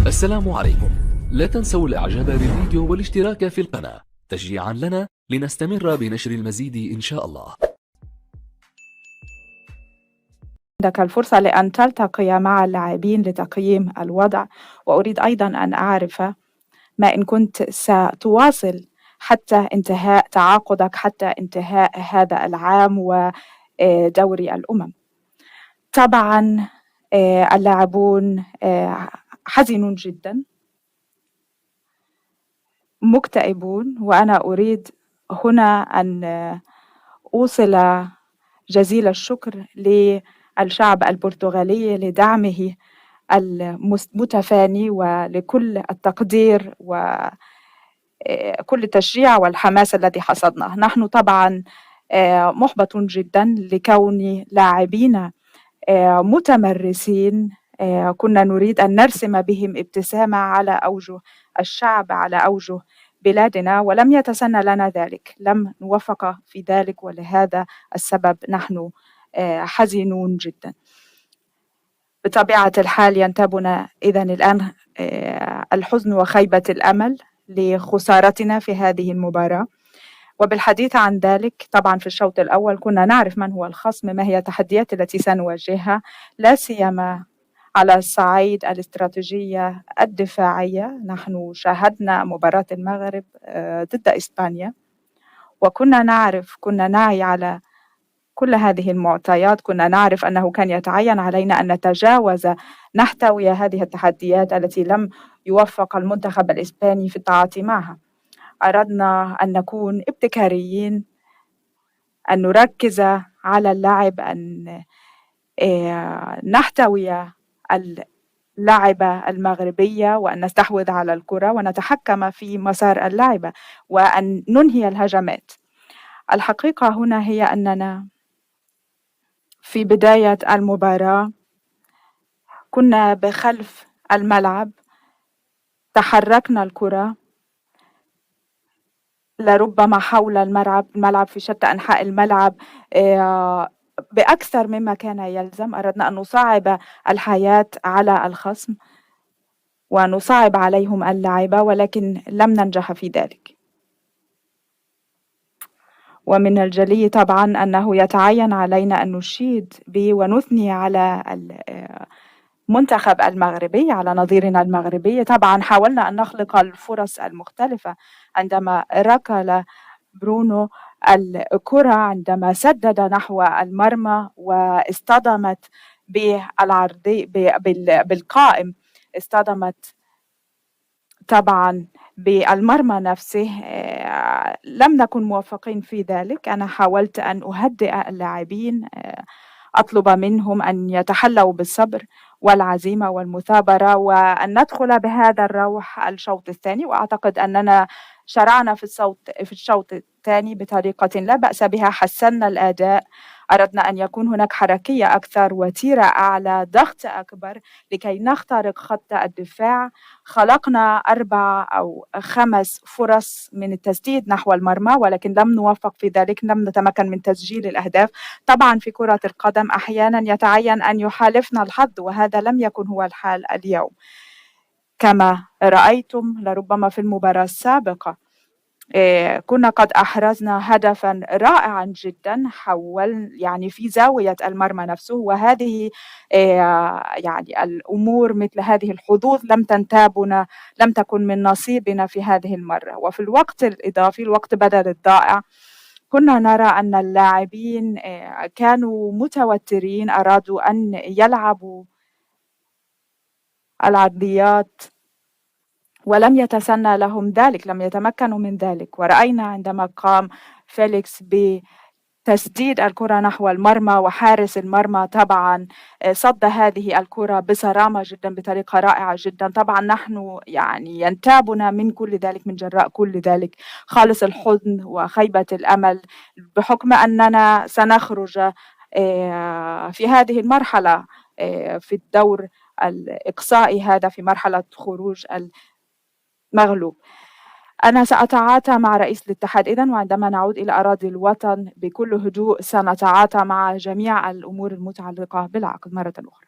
السلام عليكم. لا تنسوا الاعجاب بالفيديو والاشتراك في القناة تشجيعا لنا لنستمر بنشر المزيد إن شاء الله. عندك الفرصة لأن تلتقي مع اللاعبين لتقييم الوضع، وأريد أيضا أن أعرف ما إن كنت ستواصل حتى انتهاء تعاقدك، حتى انتهاء هذا العام ودوري الأمم. طبعا اللاعبون حزنون جدا، مكتئبون، وأنا أريد هنا أن أوصل جزيل الشكر للشعب البرتغالي لدعمه المتفاني ولكل التقدير وكل التشجيع والحماس الذي حصدناه. نحن طبعا محبط جدا لكون لاعبين متمرسين كنا نريد أن نرسم بهم ابتسامة على أوجه الشعب، على أوجه بلادنا، ولم يتسنى لنا ذلك، لم نوفق في ذلك، ولهذا السبب نحن حزينون جدا. بطبيعة الحال ينتابنا إذن الآن الحزن وخيبة الأمل لخسارتنا في هذه المباراة. وبالحديث عن ذلك، طبعا في الشوط الأول كنا نعرف من هو الخصم، ما هي التحديات التي سنواجهها، لا سيما على الصعيد الاستراتيجية الدفاعية. نحن شاهدنا مباراة المغرب ضد إسبانيا، وكنا نعي على كل هذه المعطيات. كنا نعرف أنه كان يتعين علينا أن نتجاوز، نحتوي هذه التحديات التي لم يوفق المنتخب الإسباني في التعاطي معها. أردنا أن نكون ابتكاريين، أن نركز على اللعب، أن نحتوي اللعبة المغربية، وأن نستحوذ على الكرة ونتحكم في مسار اللعبة، وأن ننهي الهجمات. الحقيقة هنا هي أننا في بداية المباراة كنا بخلف الملعب، تحركنا الكرة لربما حول الملعب في شتى أنحاء الملعب بأكثر مما كان يلزم. أردنا أن نصعب الحياة على الخصم ونصعب عليهم اللعب، ولكن لم ننجح في ذلك. ومن الجلي طبعا أنه يتعين علينا أن نشيد ونثني على المنتخب المغربي، على نظيرنا المغربي. طبعا حاولنا أن نخلق الفرص المختلفة، عندما ركل برونو الكرة، عندما سدد نحو المرمى واصطدمت بالقائم، اصطدمت طبعا بالمرمى نفسه. لم نكن موفقين في ذلك. أنا حاولت أن أهدئ اللاعبين، أطلب منهم أن يتحلوا بالصبر والعزيمة والمثابرة، وأن ندخل بهذا الروح الشوط الثاني. وأعتقد أننا شرعنا في الشوط الثاني بطريقة لا بأس بها، حسنا الأداء، أردنا أن يكون هناك حركية أكثر، وتيرة أعلى، ضغط أكبر لكي نخترق خط الدفاع. خلقنا 4 أو 5 فرص من التسديد نحو المرمى، ولكن لم نوفق في ذلك، لم نتمكن من تسجيل الأهداف. طبعا في كرة القدم أحيانا يتعين أن يحالفنا الحظ، وهذا لم يكن هو الحال اليوم. كما رأيتم لربما في المباراة السابقة كنا قد أحرزنا هدفا رائعا جدا يعني في زاوية المرمى نفسه، وهذه يعني الأمور، مثل هذه الحظوظ لم تنتابنا، لم تكن من نصيبنا في هذه المرة. وفي الوقت الإضافي، الوقت بدل الضائع، كنا نرى أن اللاعبين كانوا متوترين، أرادوا أن يلعبوا العرضيات ولم يتسنى لهم ذلك، لم يتمكنوا من ذلك. ورأينا عندما قام فيليكس بتسديد الكرة نحو المرمى، وحارس المرمى طبعا صد هذه الكرة بصرامة جدا، بطريقة رائعة جدا. طبعا نحن يعني ينتابنا من كل ذلك، من جراء كل ذلك خالص الحزن وخيبة الأمل، بحكم أننا سنخرج في هذه المرحلة في الدور الإقصائي هذا، في مرحلة خروج مغلوب. أنا سأتعاطى مع رئيس الاتحاد إذن، وعندما نعود إلى أراضي الوطن بكل هدوء سنتعاطى مع جميع الأمور المتعلقة بالعقد مرة أخرى.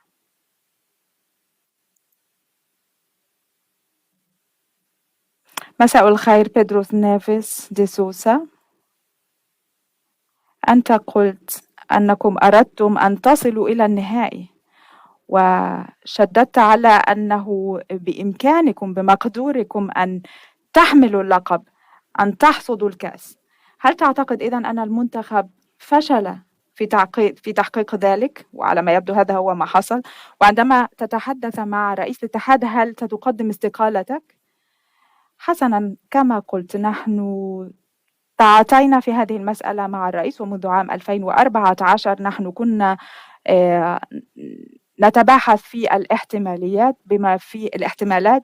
مساء الخير بيدروس نيفيس دي سوسا. أنت قلت أنكم أردتم أن تصلوا إلى النهائي، وشددت على أنه بإمكانكم بمقدوركم أن تحملوا اللقب، أن تحصدوا الكأس. هل تعتقد إذن أن المنتخب فشل في تحقيق ذلك؟ وعلى ما يبدو هذا هو ما حصل. وعندما تتحدث مع رئيس الاتحاد هل ستقدم استقالتك؟ حسنا، كما قلت نحن تعاطينا في هذه المسألة مع الرئيس، ومنذ عام 2014 نحن كنا نتباحث في الاحتمالات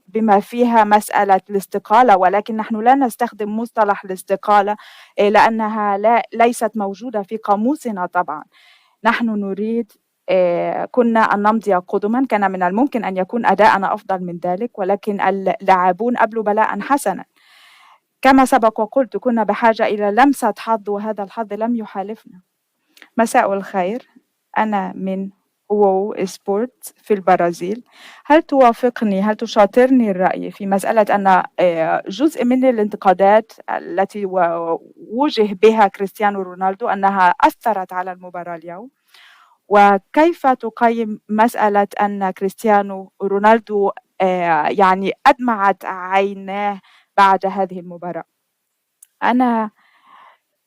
بما فيها مسألة الاستقالة، ولكن نحن لا نستخدم مصطلح الاستقالة لأنها ليست موجودة في قاموسنا. طبعا نحن نريد كنا أن نمضي قدما، كان من الممكن أن يكون أداءنا أفضل من ذلك، ولكن اللاعبون أبلوا بلاء حسنا. كما سبق وقلت كنا بحاجة إلى لمسة حظ، وهذا الحظ لم يحالفنا. مساء الخير، أنا من وو سبورت في البرازيل. هل توافقني، هل تشاطرني الرأي في مسألة أن جزء من الانتقادات التي وجه بها كريستيانو رونالدو أنها أثرت على المباراة اليوم؟ وكيف تقيم مسألة أن كريستيانو رونالدو يعني أدمعت عيناه بعد هذه المباراة؟ أنا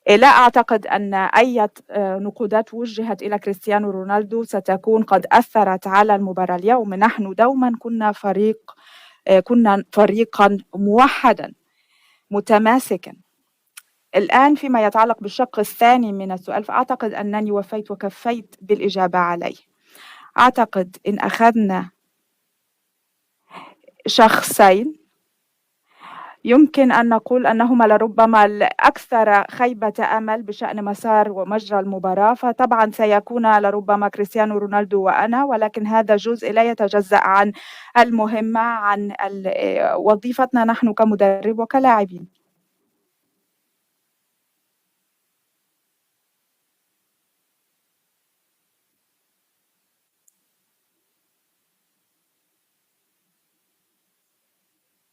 لا أعتقد أن أي نقودات وجهت إلى كريستيانو رونالدو ستكون قد أثرت على المباراة اليوم. نحن دوما كنا فريقا موحدا متماسكا. الآن فيما يتعلق بالشق الثاني من السؤال، فأعتقد أنني وفيت وكفيت بالإجابة عليه. أعتقد إن أخذنا شخصين يمكن أن نقول أنهما لربما الأكثر خيبة أمل بشأن مسار ومجرى المباراة، فطبعا سيكون لربما كريستيانو رونالدو وأنا، ولكن هذا جزء لا يتجزأ عن المهمة، عن وظيفتنا نحن كمدرب وكلاعبين.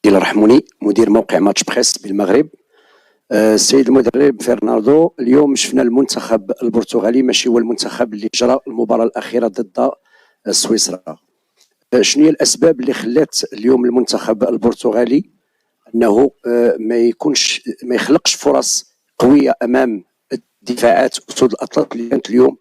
رحموني مدير موقع ماتش بريس بالمغرب. السيد المدرب فرناندو، اليوم شفنا المنتخب البرتغالي ماشي هو المنتخب اللي جرى المباراة الأخيرة ضد سويسرا. شنو هي الأسباب اللي خلات اليوم المنتخب البرتغالي أنه ما يخلقش فرص قوية أمام الدفاعات أسود الأطلس اللي كانت اليوم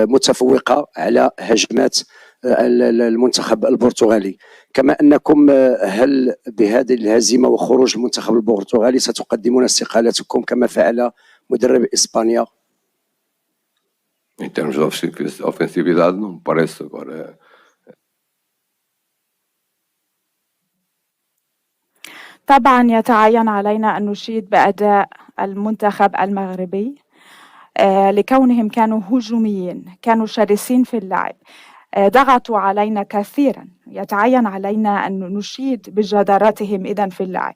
متفوقة على هجمات المنتخب البرتغالي؟ كما أنكم هل بهذه الهزيمة وخروج المنتخب البرتغالي ستقدمون استقالتكم كما فعل مدرب إسبانيا؟ Em termos de ofensividade, não me parece agora. طبعا يتعين علينا أن نشيد بأداء المنتخب المغربي لكونهم كانوا هجوميين، كانوا شرسين في اللعب، ضغطوا علينا كثيرا. يتعين علينا أن نشيد بجدارتهم إذن في اللعب.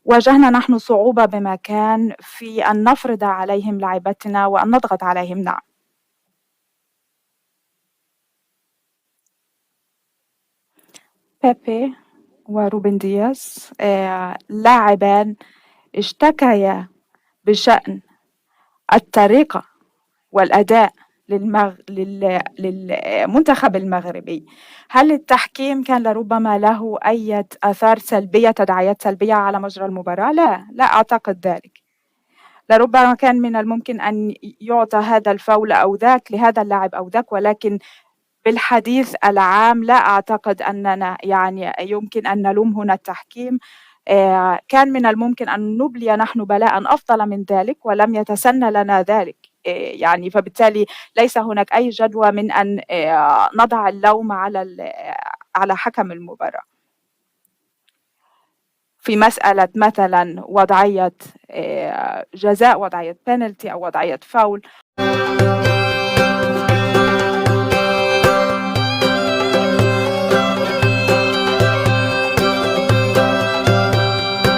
واجهنا نحن صعوبة بمكان في أن نفرض عليهم لعبتنا وأن نضغط عليهم. نعم. بيبي وروبن دياس لاعبان اشتكيا بشأن الطريقة والأداء للمنتخب المغربي. هل التحكيم كان لربما له أي آثار سلبية، تداعيات سلبية على مجرى المباراة؟ لا أعتقد ذلك. لربما كان من الممكن أن يعطى هذا الفاول أو ذاك لهذا اللاعب أو ذاك، ولكن بالحديث العام لا أعتقد أننا يعني يمكن أن نلوم هنا التحكيم. كان من الممكن أن نبلي نحن بلاء أفضل من ذلك ولم يتسنى لنا ذلك. يعني فبالتالي ليس هناك أي جدوى من أن نضع اللوم على حكم المباراة في مسألة مثلا وضعية جزاء، وضعية بينالتي أو وضعية فاول.